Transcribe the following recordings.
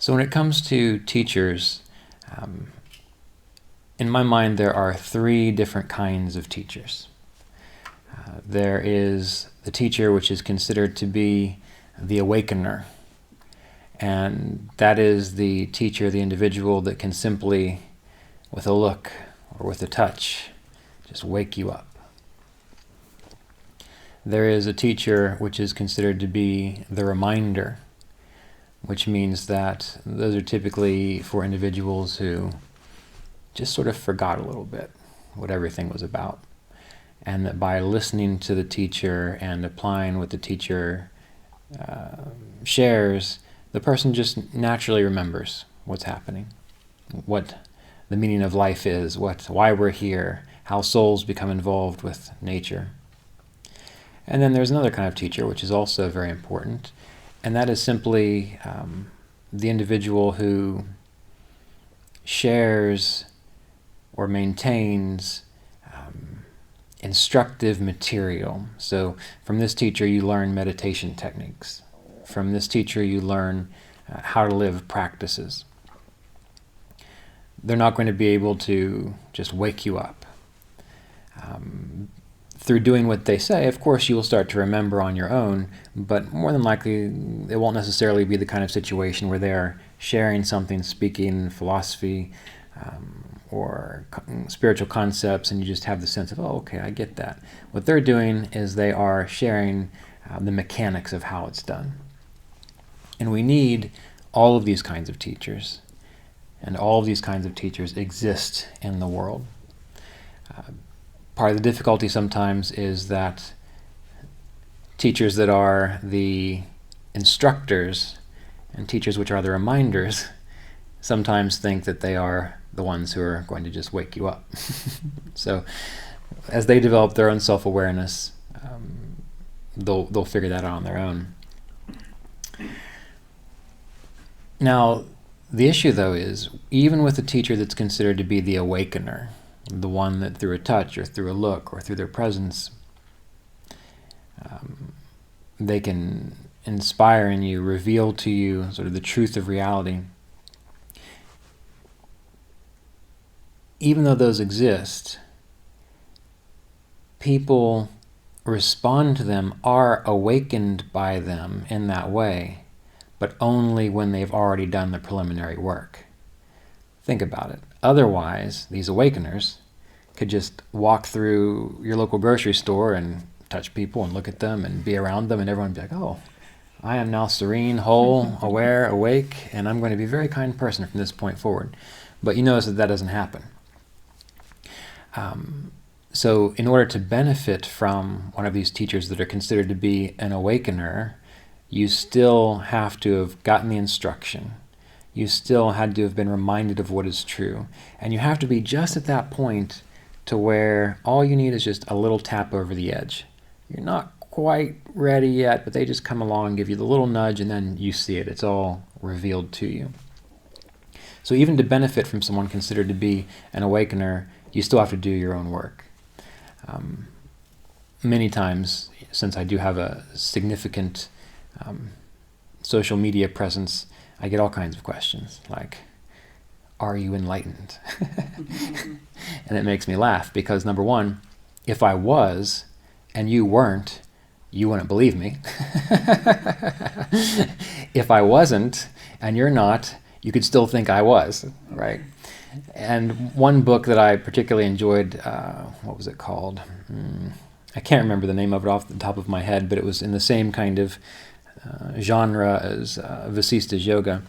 So when it comes to teachers, in my mind there are three different kinds of teachers. There is the teacher which is considered to be the awakener, and that is the teacher, the individual that can simply, with a look or with a touch, just wake you up. There is a teacher which is considered to be the reminder, which means that those are typically for individuals who just sort of forgot a little bit what everything was about. And that by listening to the teacher and applying what the teacher shares, the person just naturally remembers what's happening, what the meaning of life is, why we're here, how souls become involved with nature. And then there's another kind of teacher, which is also very important, and that is simply the individual who shares or maintains instructive material. So from this teacher you learn meditation techniques. From this teacher you learn how to live practices. They're not going to be able to just wake you up. Through doing what they say, of course you will start to remember on your own, but more than likely it won't necessarily be the kind of situation where they're sharing something, speaking philosophy or spiritual concepts, and you just have the sense of, oh, okay, I get that. What they're doing is they are sharing the mechanics of how it's done. And we need all of these kinds of teachers, and all of these kinds of teachers exist in the world. Part of the difficulty sometimes is that teachers that are the instructors and teachers which are the reminders sometimes think that they are the ones who are going to just wake you up. So as they develop their own self-awareness, they'll figure that out on their own. Now, the issue though is, even with a teacher that's considered to be the awakener, the one that through a touch or through a look or through their presence, they can inspire in you, reveal to you sort of the truth of reality. Even though those exist, people respond to them, are awakened by them in that way, but only when they've already done the preliminary work. Think about it. Otherwise, these awakeners could just walk through your local grocery store and touch people and look at them and be around them, and everyone would be like, oh, I am now serene, whole, aware, awake, and I'm going to be a very kind person from this point forward. But you notice that that doesn't happen. So in order to benefit from one of these teachers that are considered to be an awakener, you still have to have gotten the instruction. You still had to have been reminded of what is true. And you have to be just at that point to where all you need is just a little tap over the edge. You're not quite ready yet, but they just come along and give you the little nudge, and then you see it. It's all revealed to you. So even to benefit from someone considered to be an awakener, you still have to do your own work. Many times, since I do have a significant social media presence, I get all kinds of questions like, are you enlightened? And it makes me laugh because, number one, if I was and you weren't, you wouldn't believe me. If I wasn't and you're not, you could still think I was, right? And one book that I particularly enjoyed, what was it called? I can't remember the name of it off the top of my head, but it was in the same kind of genre as Vasista's Yoga.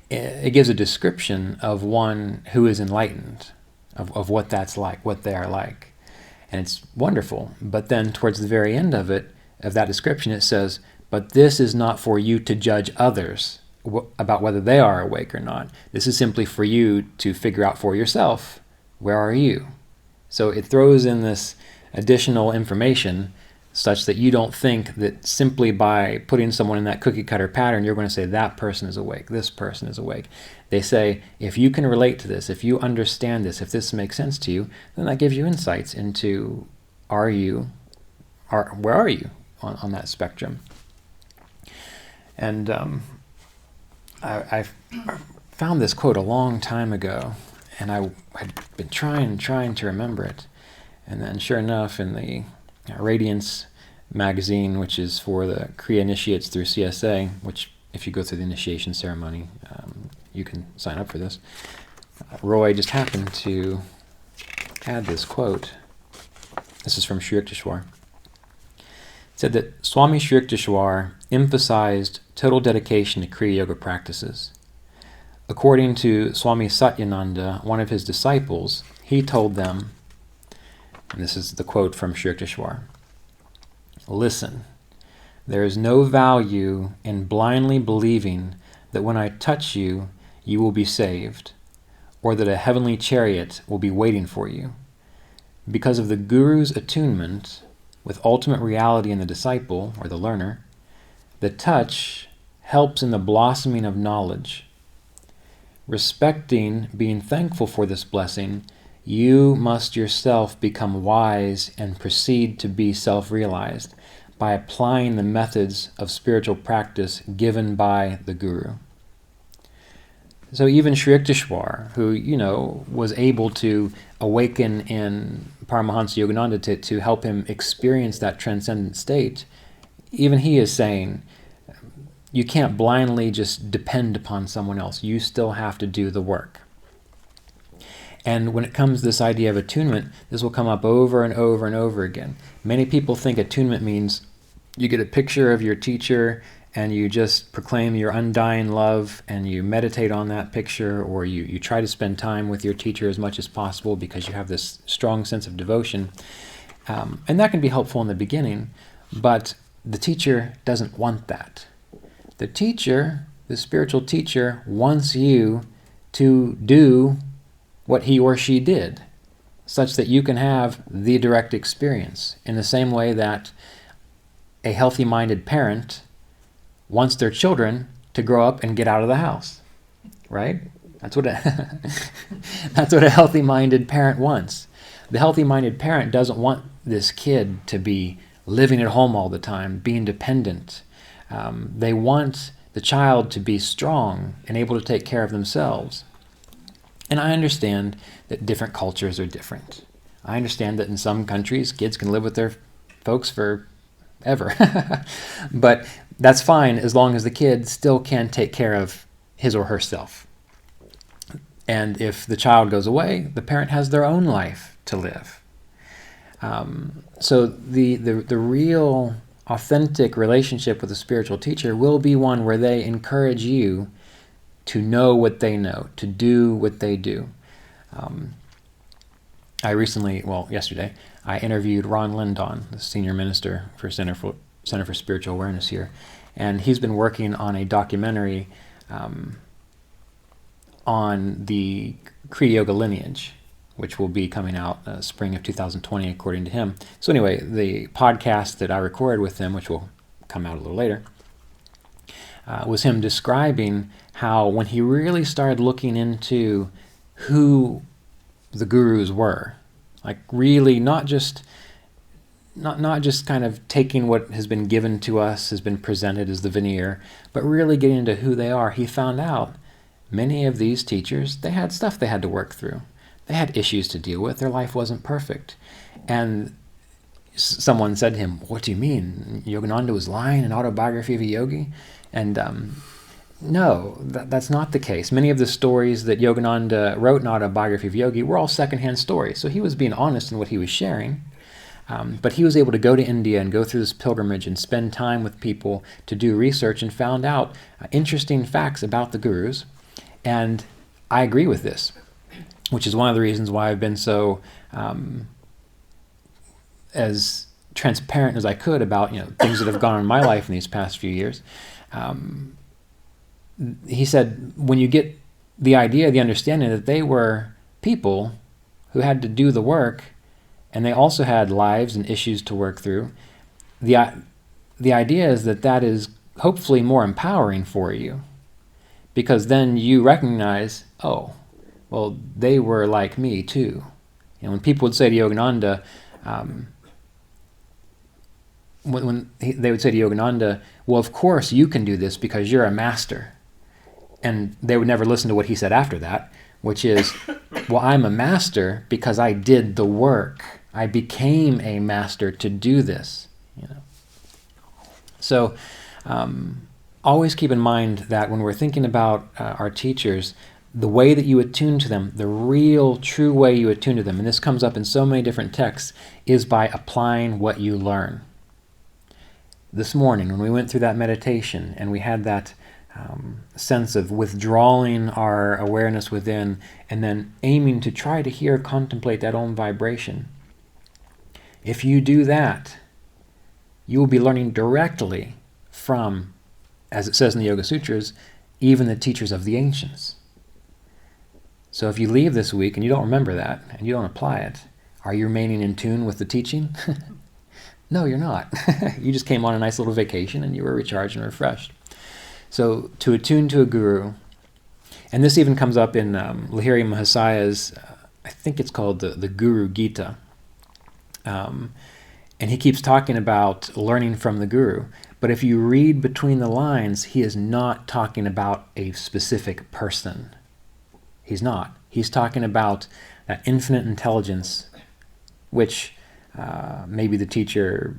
It gives a description of one who is enlightened, of what that's like, what they are like. And it's wonderful. But then towards the very end of it, of that description, it says, but this is not for you to judge others about whether they are awake or not. This is simply for you to figure out for yourself, where are you? So it throws in this additional information such that you don't think that simply by putting someone in that cookie cutter pattern, you're going to say that person is awake, this person is awake. They say, if you can relate to this, if you understand this, if this makes sense to you, then that gives you insights into where are you on that spectrum? And I found this quote a long time ago, and I had been trying to remember it. And then sure enough, in the Radiance magazine, which is for the Kriya initiates through CSA, which if you go through the initiation ceremony, you can sign up for this. Roy just happened to add this quote. This is from Sri Yukteswar. It said that Swami Sri Yukteswar emphasized total dedication to Kriya Yoga practices. According to Swami Satyananda, one of his disciples, he told them, and this is the quote from Sri Yukteswar, "Listen, there is no value in blindly believing that when I touch you, you will be saved, or that a heavenly chariot will be waiting for you. Because of the Guru's attunement with ultimate reality in the disciple, or the learner, the touch helps in the blossoming of knowledge. Respecting, being thankful for this blessing, you must yourself become wise and proceed to be self-realized by applying the methods of spiritual practice given by the Guru." So even Sri Yukteswar, who, was able to awaken in Paramahansa Yogananda to help him experience that transcendent state, even he is saying, you can't blindly just depend upon someone else. You still have to do the work. And when it comes to this idea of attunement, this will come up over and over and over again. Many people think attunement means you get a picture of your teacher and you just proclaim your undying love and you meditate on that picture, or you try to spend time with your teacher as much as possible because you have this strong sense of devotion. And that can be helpful in the beginning, but the teacher doesn't want that. The teacher, the spiritual teacher, wants you to do what he or she did, such that you can have the direct experience, in the same way that a healthy-minded parent wants their children to grow up and get out of the house, right? That's what a healthy-minded parent wants. The healthy-minded parent doesn't want this kid to be living at home all the time, being dependent. They want the child to be strong and able to take care of themselves. And I understand that different cultures are different. I understand that in some countries, kids can live with their folks forever. But that's fine as long as the kid still can take care of his or herself. And if the child goes away, the parent has their own life to live. So the real authentic relationship with a spiritual teacher will be one where they encourage you to know what they know, to do what they do. Yesterday, I interviewed Ron Lindon, the senior minister for Center for Spiritual Awareness here, and he's been working on a documentary on the Kriya Yoga lineage, which will be coming out spring of 2020, according to him. So anyway, the podcast that I recorded with him, which will come out a little later, was him describing how when he really started looking into who the gurus were, like really not just kind of taking what has been given to us, has been presented as the veneer, but really getting into who they are, he found out many of these teachers, they had stuff they had to work through. They had issues to deal with. Their life wasn't perfect. And someone said to him, "What do you mean? Yogananda was lying, an autobiography of a yogi?" And no, that's not the case. Many of the stories that Yogananda wrote in Autobiography of a Yogi were all secondhand stories. So he was being honest in what he was sharing. But he was able to go to India and go through this pilgrimage and spend time with people to do research, and found out interesting facts about the gurus. And I agree with this, which is one of the reasons why I've been so as transparent as I could about things that have gone on in my life in these past few years. He said, when you get the idea, the understanding that they were people who had to do the work, and they also had lives and issues to work through, the idea is that is hopefully more empowering for you, because then you recognize, oh, well, they were like me too. When people would say to Yogananda, they would say to Yogananda, well, of course you can do this because you're a master. And they would never listen to what he said after that, which is, well, I'm a master because I did the work. I became a master to do this. So always keep in mind that when we're thinking about our teachers, the way that you attune to them, the real, true way you attune to them, and this comes up in so many different texts, is by applying what you learn. This morning, when we went through that meditation and we had that sense of withdrawing our awareness within and then aiming to try to hear, contemplate that own vibration, if you do that, you will be learning directly from, as it says in the Yoga Sutras, even the teachers of the ancients. So if you leave this week and you don't remember that and you don't apply it, are you remaining in tune with the teaching? No, you're not. You just came on a nice little vacation and you were recharged and refreshed. So to attune to a guru, and this even comes up in Lahiri Mahasaya's, I think it's called the Guru Gita, and he keeps talking about learning from the guru. But if you read between the lines, he is not talking about a specific person. He's not. He's talking about that infinite intelligence, which maybe the teacher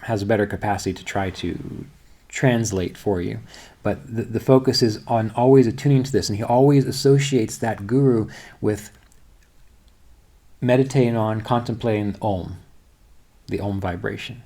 has a better capacity to try to translate for you. But the focus is on always attuning to this, and he always associates that guru with meditating on, contemplating Om, the Om vibration.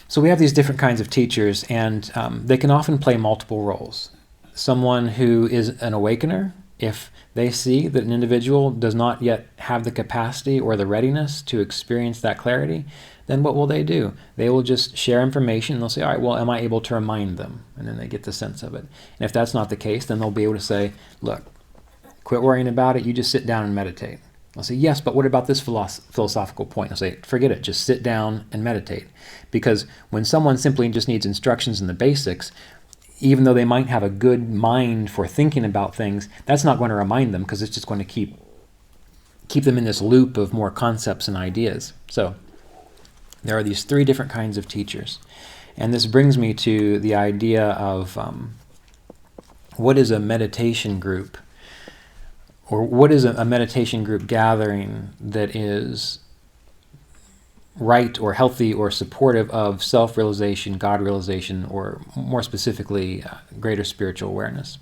So we have these different kinds of teachers, and they can often play multiple roles. Someone who is an awakener, if they see that an individual does not yet have the capacity or the readiness to experience that clarity, then what will they do? They will just share information, and they'll say, all right, well, am I able to remind them? And then they get the sense of it. And if that's not the case, then they'll be able to say, look, quit worrying about it, you just sit down and meditate. I'll say, yes, but what about this philosophical point? I'll say, forget it, just sit down and meditate. Because when someone simply just needs instructions in the basics, even though they might have a good mind for thinking about things, that's not going to remind them, because it's just going to keep them in this loop of more concepts and ideas. So there are these three different kinds of teachers. And this brings me to the idea of what is a meditation group, or what is a meditation group gathering that is right or healthy or supportive of self-realization, God realization, or more specifically, greater spiritual awareness.